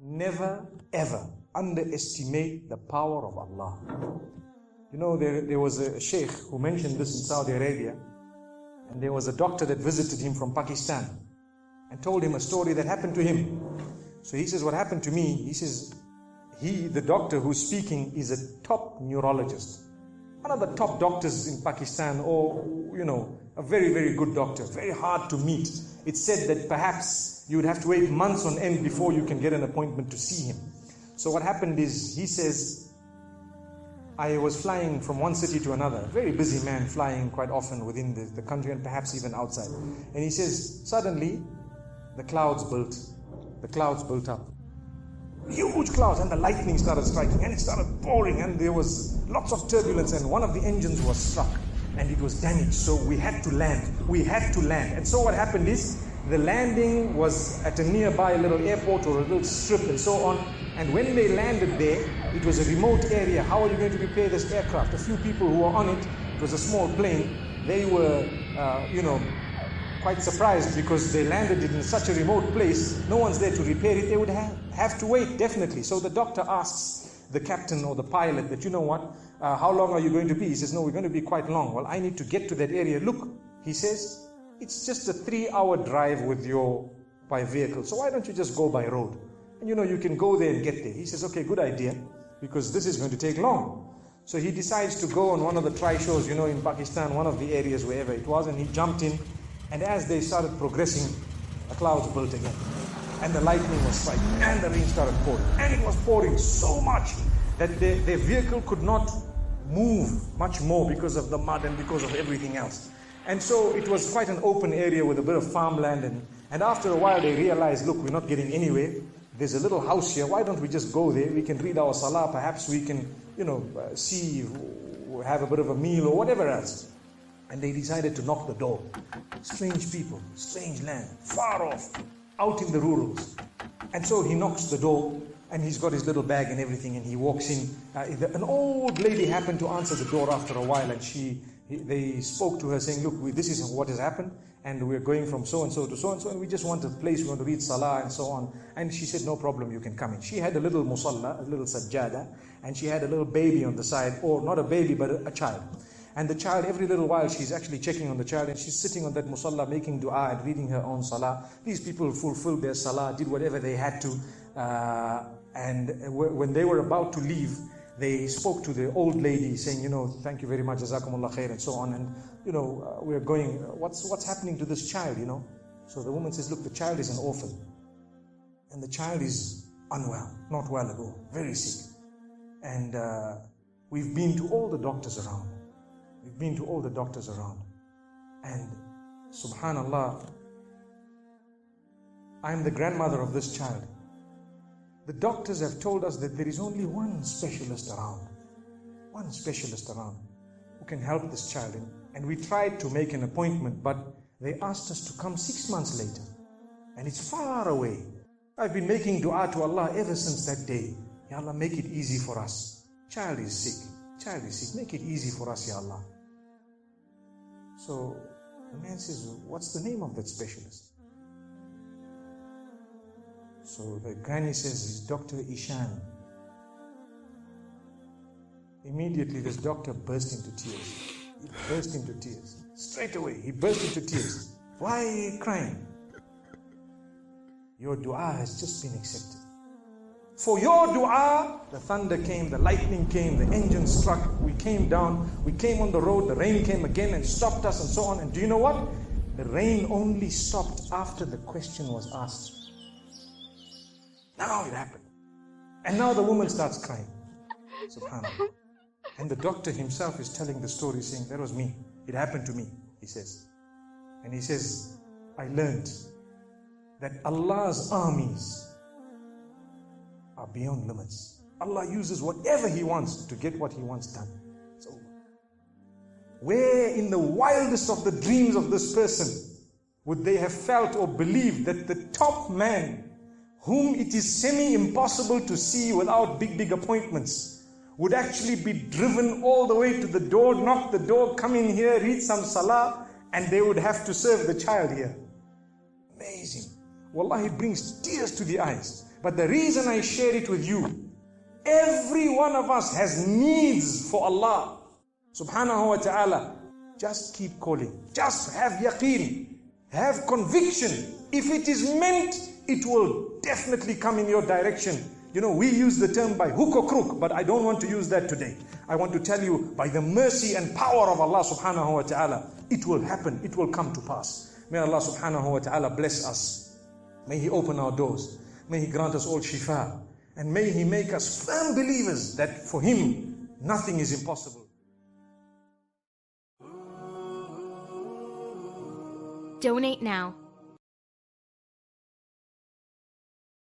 never ever underestimate the power of Allah. You know, there was a sheikh who mentioned this in Saudi Arabia, and there was a doctor that visited him from Pakistan and told him a story that happened to him. So he says, what happened to me? He says, the doctor who's speaking is a top neurologist, one of the top doctors in Pakistan, or, you know, a very, very good doctor, very hard to meet. It's said that perhaps you would have to wait months on end before you can get an appointment to see him. So what happened is, he says, I was flying from one city to another, a very busy man, flying quite often within the country and perhaps even outside. And he says, suddenly the clouds built up. Huge clouds, and the lightning started striking, and it started pouring, and there was lots of turbulence, and one of the engines was struck and it was damaged. So we had to land. And so what happened is, the landing was at a nearby little airport or a little strip and so on. And when they landed there, it was a remote area. How are you going to repair this aircraft? A few people who were on it, it was a small plane, they were, quite surprised because they landed it in such a remote place. No one's there to repair it. They would have to wait, definitely. So the doctor asks the captain or the pilot that, you know what, how long are you going to be? He says, no, we're going to be quite long. Well, I need to get to that area. Look, he says, it's just a 3-hour drive by vehicle. So why don't you just go by road? And you know, you can go there and get there. He says, okay, good idea, because this is going to take long. So he decides to go on one of the try-shows, you know, in Pakistan, one of the areas, wherever it was, and he jumped in. And as they started progressing, the clouds built again. And the lightning was striking, and the rain started pouring. And it was pouring so much that their vehicle could not move much more because of the mud and because of everything else. And so it was quite an open area with a bit of farmland. And after a while they realized, look, we're not getting anywhere. There's a little house here. Why don't we just go there? We can read our salah. Perhaps we can, see, have a bit of a meal or whatever else. And they decided to knock the door. Strange people, strange land, far off, out in the rurals. And so he knocks the door, and he's got his little bag and everything, and he walks in. An old lady happened to answer the door after a while, and they spoke to her saying, look, this is what has happened, and we're going from so-and-so to so-and-so, and we just want a place, we want to read salah and so on. And she said, no problem, you can come in. She had a little musalla, a little sajjada, and she had a little baby on the side, or not a baby, but a child. And the child, every little while, she's actually checking on the child, and she's sitting on that musalla, making dua and reading her own salah. These people fulfilled their salah, did whatever they had to. And when they were about to leave, they spoke to the old lady saying, thank you very much, jazakumullah khair, and so on. And, we're going, what's happening to this child, So the woman says, look, the child is an orphan. And the child is unwell, not well at all, very sick. And we've been to all the doctors around. And subhanallah, I'm the grandmother of this child. The doctors have told us that there is only one specialist around who can help this child. And we tried to make an appointment, but they asked us to come 6 months later. And it's far away. I've been making dua to Allah ever since that day. Ya Allah, make it easy for us. Child is sick. Make it easy for us, Ya Allah. So the man says, what's the name of that specialist? So the granny says, it's Dr. Ishan. Immediately this doctor burst into tears. Straight away, he burst into tears. Why are you crying? Your dua has just been accepted. For your dua, the thunder came, the lightning came, the engine struck, we came down, we came on the road, the rain came again and stopped us and so on. And do you know what? The rain only stopped after the question was asked. Now it happened. And now the woman starts crying. Subhanallah. And the doctor himself is telling the story, saying, that was me. It happened to me, he says. And he says, I learned that Allah's armies are beyond limits. Allah uses whatever He wants to get what He wants done. It's over. Where in the wildest of the dreams of this person would they have felt or believed that the top man, whom it is semi-impossible to see without big appointments, would actually be driven all the way to the door, knock the door, come in here, read some salah, and they would have to serve the child here. Amazing. Wallahi, it brings tears to the eyes. But the reason I share it with you, every one of us has needs for Allah subhanahu wa ta'ala. Just keep calling. Just have yaqeen. Have conviction. If it is meant, it will definitely come in your direction. You know, we use the term by hook or crook, but I don't want to use that today. I want to tell you, by the mercy and power of Allah subhanahu wa ta'ala, it will happen. It will come to pass. May Allah subhanahu wa ta'ala bless us. May He open our doors. May He grant us all shifa. And may He make us firm believers that for Him, nothing is impossible. Donate now